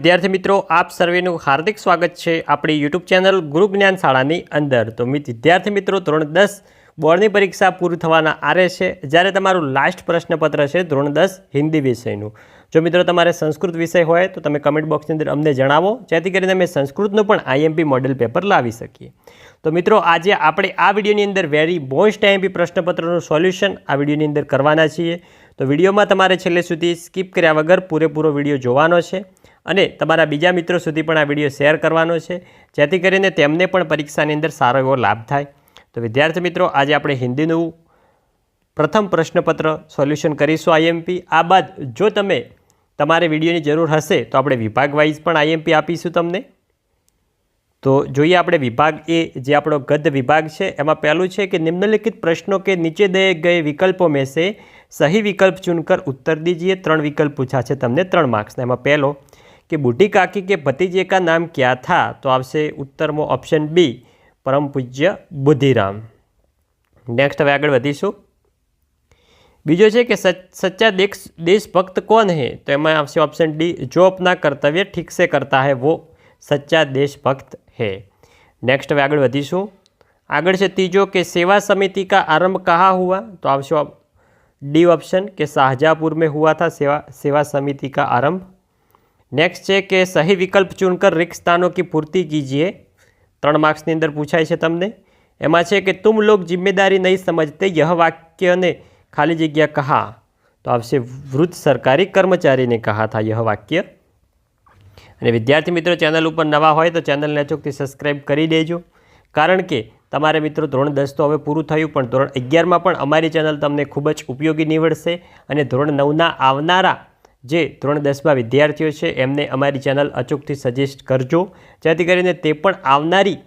વિદ્યાર્થી મિત્રો, આપ સર્વેનું હાર્દિક સ્વાગત છે આપણી યુટ્યુબ ચેનલ ગુરુ જ્ઞાન શાળાની અંદર। તો વિદ્યાર્થી મિત્રો, ધોરણ 10 બોર્ડની પરીક્ષા પૂરી થવાના આરે છે, જ્યારે તમારું લાસ્ટ પ્રશ્નપત્ર છે ધોરણ 10 હિન્દી વિષયનું। જો મિત્રો તમારે સંસ્કૃત વિષય હોય તો તમે કમેન્ટ બોક્સની અંદર અમને જણાવો, જેથી કરીને અમે સંસ્કૃતનું પણ આઈએમપી મોડેલ પેપર લાવી શકીએ। તો મિત્રો, આજે આપણે આ વિડીયોની અંદર વેરી મોસ્ટ આઈએમપી પ્રશ્નપત્રનું સોલ્યુશન આ વિડીયોની અંદર કરવાના છીએ। તો વિડીયોમાં તમારે છેલ્લે સુધી સ્કીપ કર્યા વગર પૂરેપૂરો વિડીયો જોવાનો છે અને તમારા બીજા મિત્રો સુધી પણ આ વિડીયો શેર કરવાનો છે, જેથી કરીને તેમને પણ પરીક્ષાની અંદર સારો એવો લાભ થાય। તો વિદ્યાર્થી મિત્રો, આજે આપણે હિન્દીનું પ્રથમ પ્રશ્નપત્ર સોલ્યુશન કરીશું આઈએમપી। આ બાદ જો તમારે વિડીયોની જરૂર હશે તો આપણે વિભાગ વાઇઝ પણ આઈએમપી આપીશું તમને। તો જોઈએ આપણે વિભાગ એ, જે આપણો ગદ્ય વિભાગ છે, એમાં પહેલું છે કે નિમ્નલિखित प्रश्नों के नीचे दिए गए विकल्पों में से सही विकल्प चुनकर उत्तर दीजिए। 3 विकल्प पूछा है તમને 3 मार्क्स। એમાં પહેલો कि बूढ़ी काकी के भतीजे का नाम क्या था, तो आपसे उत्तर में ऑप्शन बी परम पूज्य बुद्धिराम। नेक्स्ट હવે આગળ વધીશું। બીજો છે કે सच्चा देशभक्त कौन है, तो એમાં આવશે ऑप्शन डी जो अपना कर्तव्य ठीक से करता है वो सच्चा देशभक्त है। नेक्स्ट હવે આગળ વધીશું। આગળ છે ત્રીજો કે सेवा समिति का आरंभ कहाँ हुआ, तो આવશે डी ऑप्शन के शाहजहाँपुर में हुआ था सेवा समिति का आरंभ। नेक्स्ट है कि सही विकल्प चुनकर रिक्त स्थानों की पूर्ति कीजिए। 3 मार्क्सनी अंदर पूछाय છે તમને। એમાં છે કે तुम लोग जिम्मेदारी नहीं समझते, यह वाक्य ने खाली जगह कहा, तो आपसे वृद्ध सरकारी कर्मचारी ने कहा था यह वाक्य। અને વિદ્યાર્થી મિત્રો, ચેનલ ઉપર નવા હોય તો ચેનલને અચૂકથી સબસ્ક્રાઈબ કરી દેજો, કારણ કે તમારે મિત્રો ધોરણ 10 તો હવે પૂરું થયું, પણ ધોરણ 11માં પણ અમારી ચેનલ તમને ખૂબ જ ઉપયોગી નીવડશે। અને ધોરણ 9ના આવનારા જે ધોરણ 10માં વિદ્યાર્થીઓ છે એમને અમારી ચેનલ અચૂકથી સજેસ્ટ કરજો, જેથી કરીને તે પણ આવનારી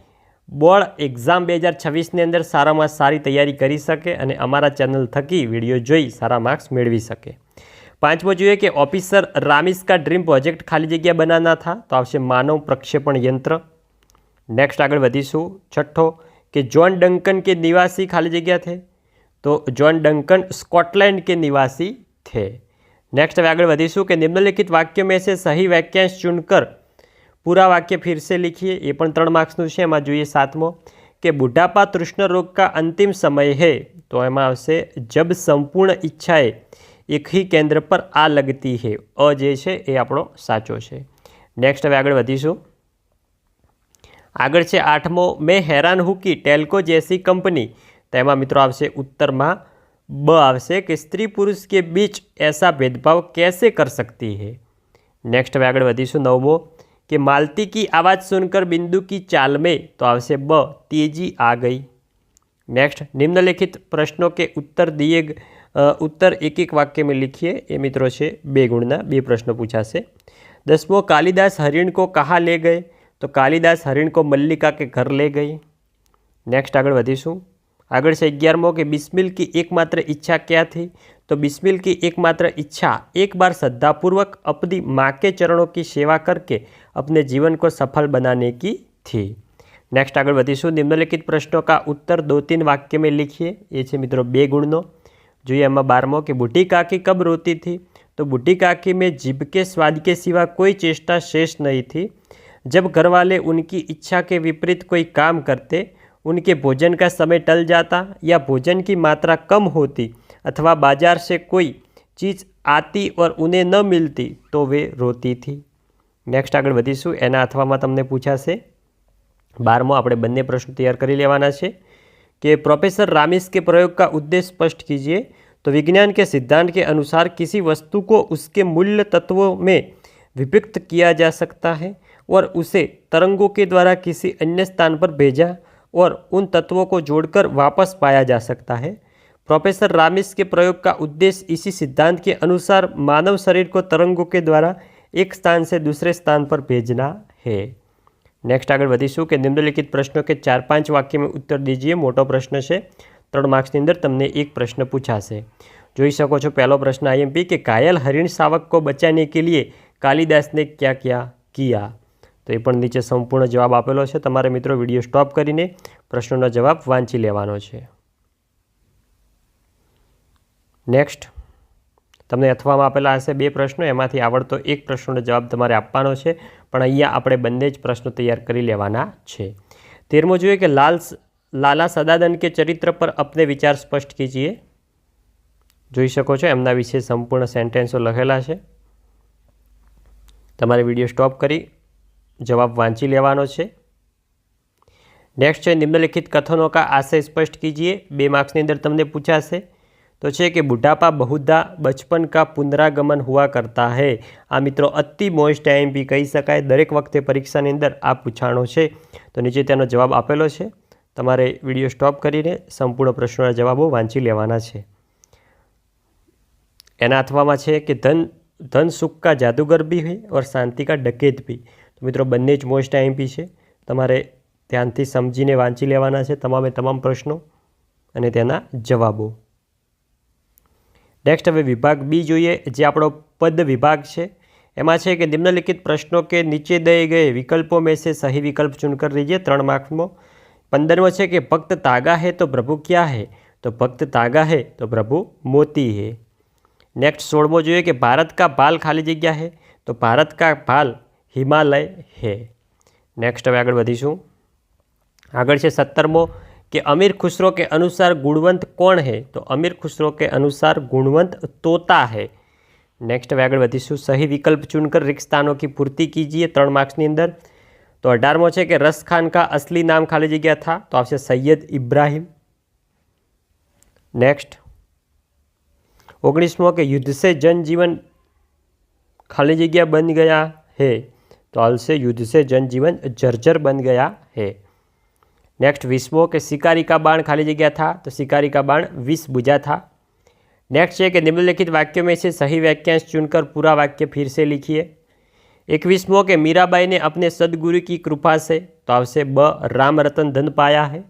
બોર્ડ એક્ઝામ 2026ની અંદર સારામાં સારી તૈયારી કરી શકે અને અમારા ચેનલ થકી વિડીયો જોઈ સારા માર્ક્સ મેળવી શકે। 5મો જોઈએ કે ऑफिसर रामिस का ड्रीम प्रोजेक्ट खाली जगह बनाना था, तो आपसे मानव प्रक्षेपण यंत्र। नेक्स्ट આગળ વધીશું। 6ठो कि जॉन डंकन के निवासी खाली जगह थे, तो जॉन डंकन स्कॉटलैंड के निवासी थे। नेक्स्ट હવે આગળ વધીશું कि निम्नलिखित वाक्यों में से सही वाक्यांश चुनकर पूरा वाक्य फिर से लिखिए। ये પણ 3 માર્ક્સનું છે। એમાં જોઈએ 7મો कि बुढ़ापा तृष्ण रोग का अंतिम समय है, तो એમાં આવશે जब संपूर्ण इच्छाएं एक ही केंद्र पर आ लगती है। अ જે છે એ આપણો સાચો છે। नेक्स्ट હવે આગળ વધીશું। આગળ છે 8મો मैं हैरान हूँ कि टेल्को जैसी कंपनी, तो એમાં મિત્રો આવશે उत्तરમાં ब આવશે कि स्त्री पुरुष के बीच ऐसा भेदभाव कैसे कर सकती है। नेक्स्ट હવે આગળ વધીશું। 9મો कि मालती की आवाज़ सुनकर बिंदु की चाल में, तो આવશે ब तेजी आ गई। नेक्स्ट निम्नलिखित प्रश्नों के उत्तर एक एक वाक्य में लिखिए। ये मित्रों से 2 गुणना 2 प्रश्न पूछाશે। 10मो कालिदास हरिण को कहाँ ले गए, तो कालिदास हरिण को मल्लिका के घर ले गई। नेक्स्ट આગળ વધીશું। આગળ છે 11મો कि बिस्मिल की एकमात्र इच्छा क्या थी, तो बिस्मिल की एकमात्र इच्छा एक बार श्रद्धापूर्वक अपनी माँ के चरणों की सेवा करके अपने जीवन को सफल बनाने की थी। नेक्स्ट આગળ વધીશું। निम्नलिखित प्रश्नों का उत्तर 2-3 वाक्य में लिखिए। ये છે મિત્રો 2 ગુણનો। જોઈએ એમાં 12મો कि बूढ़ी काकी कब रोती थी, तो बूढ़ी काकी में जीभ के स्वाद के सिवा कोई चेष्टा शेष नहीं थी। जब घरवाले उनकी इच्छा के विपरीत कोई काम करते, उनके भोजन का समय टल जाता या भोजन की मात्रा कम होती अथवा बाजार से कोई चीज़ आती और उन्हें न मिलती, तो वे रोती थी। नेक्स्ट આગળ વધીશું। એના અથવામાં તમને પૂછાશે। 12મો આપણે બંને પ્રશ્નો તૈયાર કરી લેવાના છે कि प्रोफेसर रामिस के प्रयोग का उद्देश्य स्पष्ट कीजिए, तो विज्ञान के सिद्धांत के अनुसार किसी वस्तु को उसके मूल्य तत्वों में विभक्त किया जा सकता है और उसे तरंगों के द्वारा किसी अन्य स्थान पर भेजा और उन तत्वों को जोड़कर वापस पाया जा सकता है। प्रोफेसर रामिस के प्रयोग का उद्देश्य इसी सिद्धांत के अनुसार मानव शरीर को तरंगों के द्वारा एक स्थान से दूसरे स्थान पर भेजना है। नेक्स्ट આગળ વધીશું कि निम्नलिखित प्रश्नों के 4-5 वाक्य में उत्तर दीजिए। मोटो प्रश्न છે। 3 मार्क्सની અંદર તમને एक प्रश्न પૂછાશે। જોઈ શકો છો પહેલો પ્રશ્न आईएमपी કે घायल हरिण शावक को बचाने के लिए कालिदास ने क्या क्या किया, तो એ પણ નીચે સંપૂર્ણ જવાબ આપેલો છે। તમારે મિત્રો વિડીયો સ્ટોપ કરીને પ્રશ્નોનો જવાબ વાંચી લેવાનો છે। नेक्स्ट તમને અથવામાં આપેલા હશે 2 પ્રશ્નો, એમાંથી આવડતો એક પ્રશ્નનો જવાબ તમારે આપવાનો છે, પણ અહીંયા આપણે બંને જ પ્રશ્નો તૈયાર કરી લેવાના છે। 13મો જોઈએ કે લાલા સદાનંદ के चरित्र पर अपने विचार स्पष्ट कीजिए। જોઈ શકો છો એમના વિશે સંપૂર્ણ સેન્ટેન્સો લખેલા છે। તમારે વિડીયો સ્ટોપ કરી જવાબ વાંચી લેવાનો છે। नेक्स्ट है निम्नलिखित कथनों का आशय स्पष्ट कीजिए। 2 मार्क्सની અંદર તમને પૂછાશે तो છે કે બુઢાપા બહુધા બચપન का પુનરાગમન हुआ करता है। આ મિત્રો અતિ મોસ્ટ આઈએમપી કહી શકાય, દરેક વખતે પરીક્ષાની અંદર આ પૂછાણો છે। તો નીચે તેનો જવાબ આપેલો છે, તમારે વિડીયો સ્ટોપ કરીને સંપૂર્ણ પ્રશ્નોના જવાબો વાંચી લેવાના છે। એના અથવામાં છે કે ધન સુખ का जादूगर भी है और शांति का डकैत भी। तो મિત્રો બંને જ મોસ્ટ આઈએમપી છે, તમારે ધ્યાનથી સમજીને વાંચી લેવાના છે તમામે તમામ પ્રશ્નો અને તેના જવાબો। नेक्स्ट હવે વિભાગ બી જોઈએ, જે આપણો પદ વિભાગ છે। એમાં છે કે निम्नलिखित प्रश्नों के नीचे दिए गए विकल्पों में से सही विकल्प चुनकर लीजिए। 3 मार्क्सમાં 15मो છે કે भक्त तागा है तो प्रभु क्या है? तो भक्त तागा है तो प्रभु मोती है। नेक्स्ट 16मो જોઈએ કે भारत का भाल खाली जगह है तो भारत का भाल हिमालय है। नेक्स्ट હવે આગળ વધીશું। આગળ છે 17मो कि अमीर खुसरो के अनुसार गुणवंत कौन है? तो अमीर खुसरो के अनुसार गुणवंत तोता है। नेक्स्ट હવે આગળ વધીશું। सही विकल्प चुनकर रिक्त स्थानों की पूर्ति कीजिए। 3 मार्क्सની અંદર तो 18मो છે कि रस खान का असली नाम खाली जगह था, तो आपसे सैयद इब्राहिम। नेक्स्ट 19मो के युद्ध से जनजीवन खाली जगह बन गया है, तो आपसे युद्ध से जनजीवन जर्जर बन गया है। नेक्स्ट 20मो के शिकारी का बाण खाली जगह था, तो शिकारी का बाण विष बुझा था। नेक्स्ट है कि निम्नलिखित वाक्यों में से सही वाक्यांश चुनकर पूरा वाक्य फिर से लिखिए। 21मो के मीराबाई ने अपने सदगुरु की कृपा से, तो आपसे ब राम रतन धन पाया है।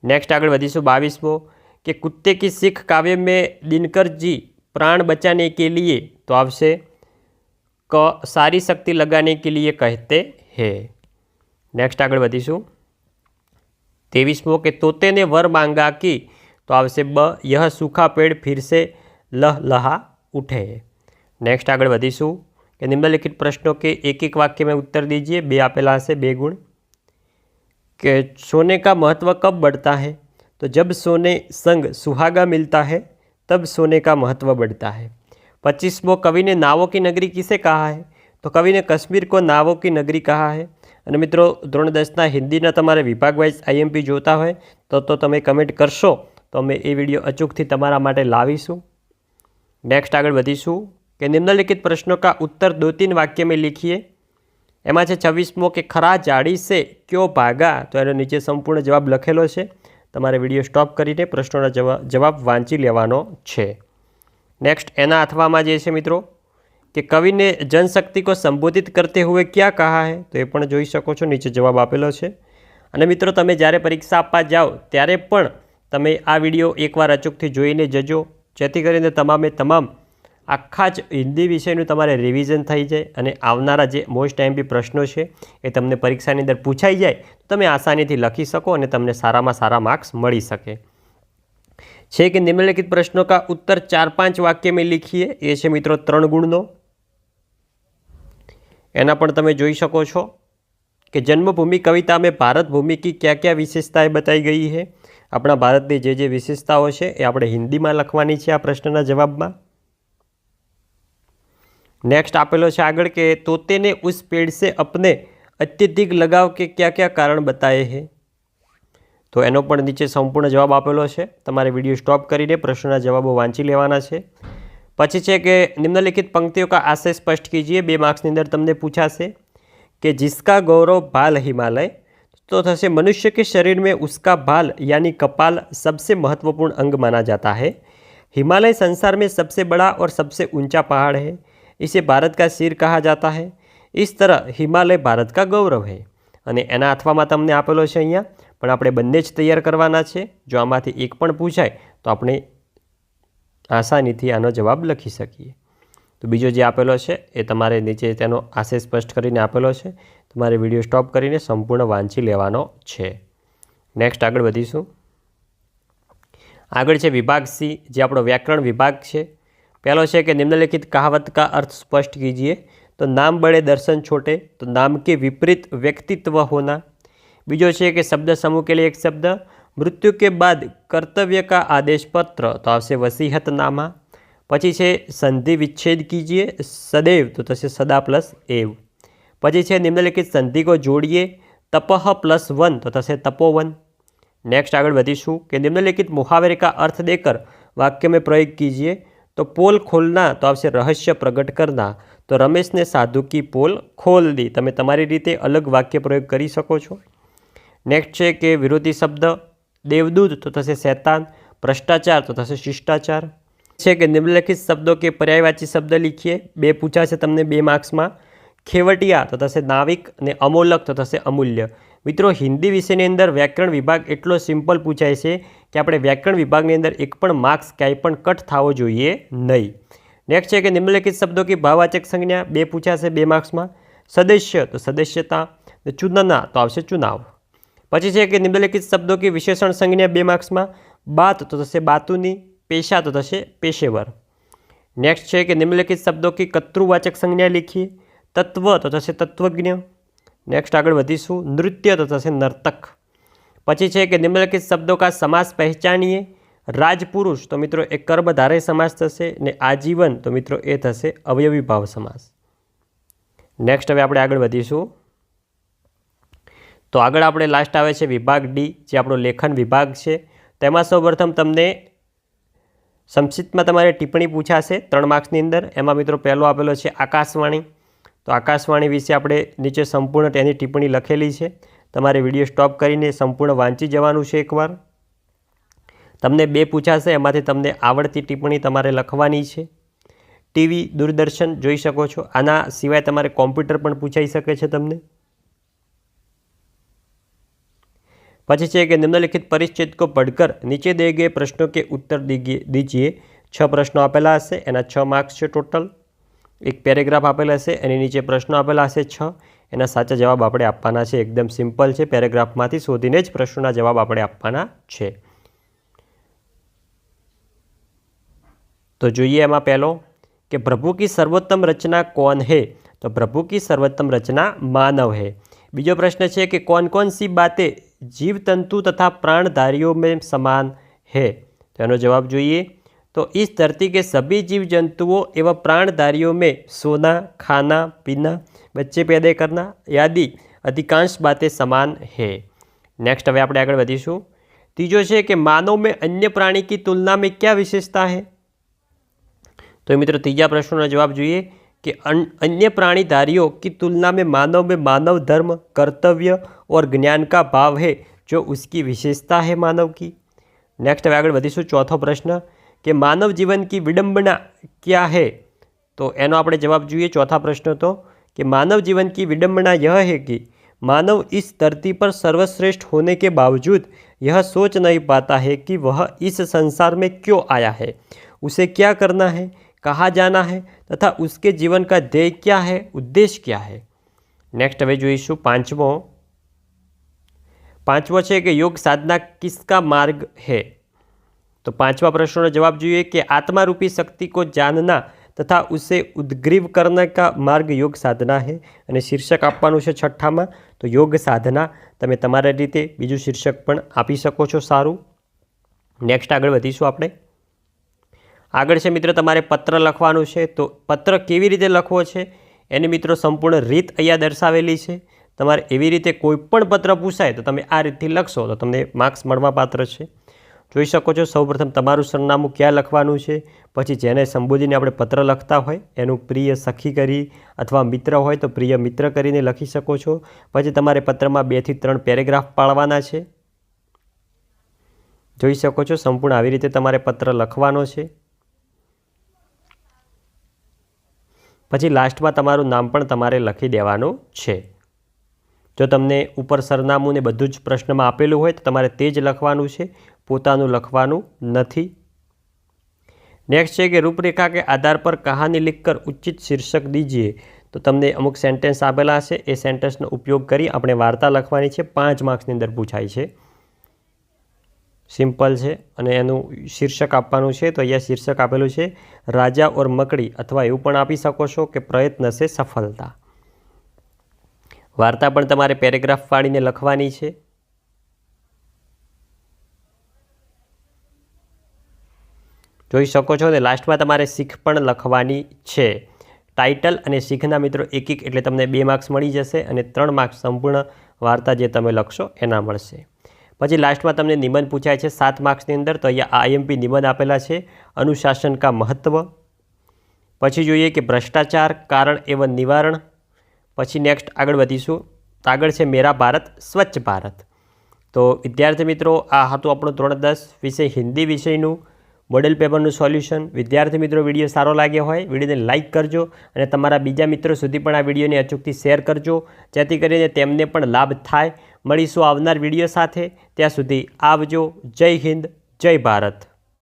नेक्स्ट आगे बढ़ीशु 22मो कि कुत्ते की सीख काव्य में दिनकर जी प्राण बचाने के लिए, तो आपसे क सारी शक्ति लगाने के लिए कहते हैं। नेक्स्ट आगे बढ़ीशु 23मो के तोते ने वर मांगा कि, तो आपसे ब यह सूखा पेड़ फिर से लहलहा उठे। नेक्स्ट आगे बढ़ीशु कि निम्नलिखित प्रश्नों के एक एक वाक्य में उत्तर दीजिए। 2 आपेला से 2 गुण कि सोने का महत्व कब बढ़ता है? तो जब सोने संग सुहागा मिलता है तब सोने का महत्व बढ़ता है। 25मो कवि ने नावों की नगरी किसे कहा है? तो कवि ने कश्मीर को नावों की नगरी कहा है। અને મિત્રો ધોરણ 10ના હિન્દીના તમારે વિભાગ વાઇઝ આઈએમપી જોતા હોય તો તમે કમેન્ટ કરશો તો અમે એ વિડીયો અચૂકથી તમારા માટે લાવીશું। નેક્સ્ટ આગળ વધીશું કે નિમ્નલિખિત પ્રશ્નો કા ઉત્તર 2-3 વાક્ય में लिखिए। એમાં છે 26મો કે ખરા ઝાડી से क्यों भागा, તો એનો નીચે સંપૂર્ણ જવાબ લખેલો છે, તમારે વિડીયો સ્ટોપ કરીને પ્રશ્નોના જવાબ વાંચી લેવાનો છે। નેક્સ્ટ એના અથવામાં જે છે મિત્રો कि कवि ने जनशक्ति को संबोधित करते हुए क्या कहा है, तो ये पण જોઈ શકો છો, નીચે જવાબ આપેલો છે। અને મિત્રો તમે જ્યારે પરીક્ષા આપવા જાઓ ત્યારે પણ તમે આ વિડીયો એકવાર અચૂકથી જોઈને જજો, જેથી કરીને તમામ આખા જ હિન્દી વિષયનું તમારે રિવિઝન થઈ જાય અને આવનારા જે મોસ્ટ આઈએમપી પ્રશ્નો છે એ તમને પરીક્ષાની અંદર પૂછાઈ જાય તો તમે આસાનીથી લખી શકો અને તમને સારામાં સારા માર્ક્સ મળી શકે। છે કે નિમ્નલિખિત પ્રશ્નો કા ઉત્તર 4-5 વાક્ય में लिखिए। એ છે મિત્રો 3 ગુણનો। एना पण तमे जोई शको छो कि जन्मभूमि कविता में भारत भूमि की क्या क्या विशेषताएं बताई गई है। अपना भारत की जे विशेषताओं है ये आपणे हिंदी में लखवानी है आ प्रश्नना जवाब में। नेक्स्ट आपेलो है आगळ के तोते ने उस पेड़ से अपने अत्यधिक लगाव के क्या क्या कारण बताए हैं, तो एनो पण नीचे संपूर्ण जवाब आपेलो है, तमारे विडियो स्टॉप करीने प्रश्नना जवाबों वांची लेवाना है। पछी है कि निम्नलिखित पंक्तियों का आशय स्पष्ट कीजिए। 2 मार्क्सनी अंदर तमने पूछाशे कि जिसका गौरव भाल हिमालय, तो थशे मनुष्य के शरीर में उसका भाल यानी कपाल सबसे महत्वपूर्ण अंग माना जाता है। हिमालय संसार में सबसे बड़ा और सबसे ऊंचा पहाड़ है, इसे भारत का सिर कहा जाता है। इस तरह हिमालय भारत का गौरव है। અને એના અથવામાં તમને આપેલો છે અહીંયા, પણ આપણે બંને જ તૈયાર કરવાના છે। જો આમાંથી એક પણ પૂછાય તો આપણે આસાનીથી આનો જવાબ લખી શકીએ। તો બીજો જે આપેલો છે એ તમારે નીચે તેનો આશય સ્પષ્ટ કરીને આપેલો છે, તમારે વિડીયો સ્ટોપ કરીને સંપૂર્ણ વાંચી લેવાનો છે। નેક્સ્ટ આગળ વધીશું। આગળ છે વિભાગ સી, જે આપણો વ્યાકરણ વિભાગ છે। पहलो है कि निम्नलिखित कहावत का अर्थ स्पष्ट कीजिए। तो नाम बड़े दर्शन छोटे, तो नाम के विपरीत व्यक्तित्व होना। बीजो है कि शब्द समूह के लिए एक शब्द, मृत्यु के बाद कर्तव्य का आदेश पत्र, तो आवशे वसीहतनामा। पछी है संधि विच्छेद कीजिए, सदैव तो थशे सदा प्लस एव। पछी है निम्नलिखित संधि को जोड़िए, तपह प्लस वन तो थशे तपोवन। नेक्स्ट आगे बढ़ीशू कि निम्नलिखित मुहावरे का अर्थ देकर वाक्य में प्रयोग कीजिए। तो पोल खोलना तो आवशे रहस्य प्रगट करना। तो रमेश ने साधु की पोल खोल दी। तमे तमारी रीते अलग वाक्य प्रयोग करी सको छो। नेक्स्ट है कि विरोधी शब्द, देवदूत तो थशे शैतान, भ्रष्टाचार तो थशे शिष्टाचार। है कि निम्नलिखित शब्दों के पर्यायवाची शब्द लिखिए। 2 पूछा है तमने 2 मार्क्स में। खेवटिया तो थशे नाविक ने अमोलक तो थशे अमूल्य। मित्रों हिंदी विषयनी अंदर व्याकरण विभाग एटलो सिंपल पूछाय छे कि आपणे व्याकरण विभागनी अंदर एक पण मार्क्स क्यांय पण कट थवो जोईए नहीं। नेक्स्ट है कि निम्नलिखित शब्दों की भाववाचक संज्ञा 2 पूछा है 2 मार्क्स में। सदस्य तो सदस्यता, चुनना तो आवशे चुनाव। पछी है कि निम्नलिखित शब्दों की विशेषण संज्ञा 2 मार्क्स में। बात तो थशे बातुनी, पेशा तो थशे पेशेवर। नेक्स्ट है कि निम्नलिखित शब्दों की कर्तृवाचक संज्ञा लिखिए। तत्व तो थशे तत्वज्ञ। नेक्स्ट आगे बढ़ीशू, नृत्य तो थशे नर्तक। पछी है कि निम्नलिखित शब्दों का समास पहचानिए। राजपुरुष तो मित्रों एक कर्मधारय समास थशे ने आजीवन तो मित्रों ए थशे अवयवी भाव समास। नेक्स्ट हवे आपणे आगळ वधीशुं। तो आगळ आपणे लास्ट आवे छे विभाग डी, जे आपणो लेखन विभाग छे। तेमां सौप्रथम तमने संक्षिप्त में तमारे टिप्पणी पूछाशे 3 मार्क्सनी अंदर। एमां मित्रों पहलो आपेलो छे आकाशवाणी। तो आकाशवाणी विषे आपणे नीचे संपूर्ण तेनी टिप्पणी लखेली छे। तमारे विडियो स्टॉप करीने संपूर्ण वांची जवानुं छे एकवार। तमने 2 पूछाशे, एमांथी तमने आवडती टिप्पणी तमारे लखवानी छे। टीवी दूरदर्शन जोई शको छो। आना सिवाय तमारे कॉम्प्यूटर पण पूछाई शके छे तमने। पछी है कि निम्नलिखित परिच्छेद को पढ़कर नीचे दिए गए प्रश्नों के उत्तर दीजिए। 6 प्रश्नों आपेला हशे, एना 6 मार्क्स है टोटल। एक पेरेग्राफ आपेला हशे, एनी नीचे प्रश्नों आपेला हशे 6, एना साचा जवाब आपणे आपवाना छे। एकदम सिंपल है, पेरेग्राफमांथी शोधीने ज प्रश्नोना जवाब आपणे आपवाना छे। तो जोईए एमां पहलो कि प्रभु की सर्वोत्तम रचना कौन है। तो प्रभु की सर्वोत्तम रचना मानव है। बीजो प्रश्न है कि कौन कौन सी बातें जीव तंतु तथा प्राणधारियों में समान है। तो एनो जवाब જોઈએ। तो इस धरती के सभी जीव जंतुओं एवं प्राणधारियों में सोना, खाना, पीना, बच्चे पैदा करना आदि अधिकांश बातें समान है। नेक्स्ट हवे आपणे आगळ वधीशुं। तीजो है कि मानव में अन्य प्राणी की तुलना में क्या विशेषता है। तो मित्रों तीजा प्रश्नों जवाब જોઈએ कि अन्य प्राणीधारियों की तुलना में मानव धर्म, कर्तव्य और ज्ञान का भाव है जो उसकी विशेषता है मानव की। नेक्स्ट आगे बढ़ीशुं। चौथो प्रश्न कि मानव जीवन की विडंबना क्या है। तो एनो आपणे जवाब જોઈએ। चौथा प्रश्न तो कि मानव जीवन की विडंबना यह है कि मानव इस धरती पर सर्वश्रेष्ठ होने के बावजूद यह सोच नहीं पाता है कि वह इस संसार में क्यों आया है, उसे क्या करना है, कहाँ जाना है तथा उसके जीवन का ध्येय क्या है, उद्देश्य क्या है। नेक्स्ट हवे जोईशुं पांचवो है कि योग साधना किसका मार्ग है। तो 5वां प्रश्न का जवाब જોઈએ कि आत्मा रूपी शक्ति को जानना तथा उसे उद्ग्रीव करने का मार्ग योग साधना है। और शीर्षक आपवानुं छे 6ठा में। तो योग साधना तमे तमारी रीते बीजू शीर्षक पण आपी शको छो सारूं। नेक्स्ट आगळ वधीशुं आपणे। आगळ छे मित्र तमारे पत्र लखवानुं छे। तो पत्र केवी रीते लखवो छे एनी मित्रों संपूर्ण रीत अहींया दर्शावेली छे। तमारे एवी रीते कोईपण पत्र पूछाय तो तमे आ रीतथी लखशो तो तमने मार्क्स मळवापात्र छे। જોઈ શકો છો સૌપ્રથમ તમારું સરનામું ક્યાં લખવાનું છે, પછી જેને સંબોધીને આપણે પત્ર લખતા હોય એનું પ્રિય સખી કરી અથવા મિત્ર હોય તો પ્રિય મિત્ર કરીને લખી શકો છો। પછી તમારે પત્રમાં 2 થી 3 પેરેગ્રાફ પાડવાના છે। જોઈ શકો છો સંપૂર્ણ આવી રીતે તમારે પત્ર લખવાનો છે। પછી લાસ્ટમાં તમારું નામ પણ તમારે લખી દેવાનું છે। જો તમને ઉપર સરનામું ને બધું જ પ્રશ્નમાં આપેલું હોય તો તમારે તે જ લખવાનું છે, પોતાનું લખવાનું નથી। नेक्स्ट है कि रूपरेखा के आधार पर कहानी लिखकर उचित शीर्षक दीजिए। तो तमने अमुक सेंटेन्स आपेला है, ए सेंटेन्सनो उपयोग करी अपने वार्ता लखवानी है। 5 मार्क्सनी अंदर पूछाय छे। સિમ્પલ છે અને એનું શીર્ષક આપવાનું છે. તો અહીંયા શીર્ષક આપેલું છે રાજા ઓર મકડી, અથવા એવું પણ આપી શકો છો કે પ્રયત્ન સે સફળતા. વાર્તા પણ તમારે પેરેગ્રાફ પાડીને લખવાની છે. જોઈ શકો છો ને લાસ્ટમાં તમારે શીખ પણ લખવાની છે. ટાઇટલ અને શીખના મિત્રો એક એટલે તમને 2 માર્ક્સ મળી જશે અને 3 માર્ક્સ સંપૂર્ણ વાર્તા જે તમે લખશો એના મળશે. પછી લાસ્ટમાં તમને નિબંધ પૂછાય છે 7 માર્ક્સની અંદર. તો અહીંયા આઈએમપી નિબંધ આપેલા છે અનુશાसन કા મહત્વ. પછી જોઈએ કે ભ્રષ્ટાચાર કારણ એવं નિવારણ. પછી નેક્સ્ટ આગળ વધીશું. આગળ છે મેરા ભારત સ્વચ્છ ભારત. તો વિદ્યાર્થી મિત્રો આ હતું આપણું ધોરણ 10 વિષય હિન્દી વિષયનું મોડેલ પેપરનું સોલ્યુશન. વિદ્યાર્થી મિત્રો વિડીયો સારો લાગ્યો હોય વિડીયોને લાઇક કરજો અને તમારા બીજા મિત્રો સુધી પણ આ વિડીયોને અચૂકથી શેર કરજો, જેથી કરીને તેમને પણ લાભ થાય. મળીશું આવનાર વિડીયો સાથે. ત્યાં સુધી આવજો. જય હિન્દ, જય ભારત.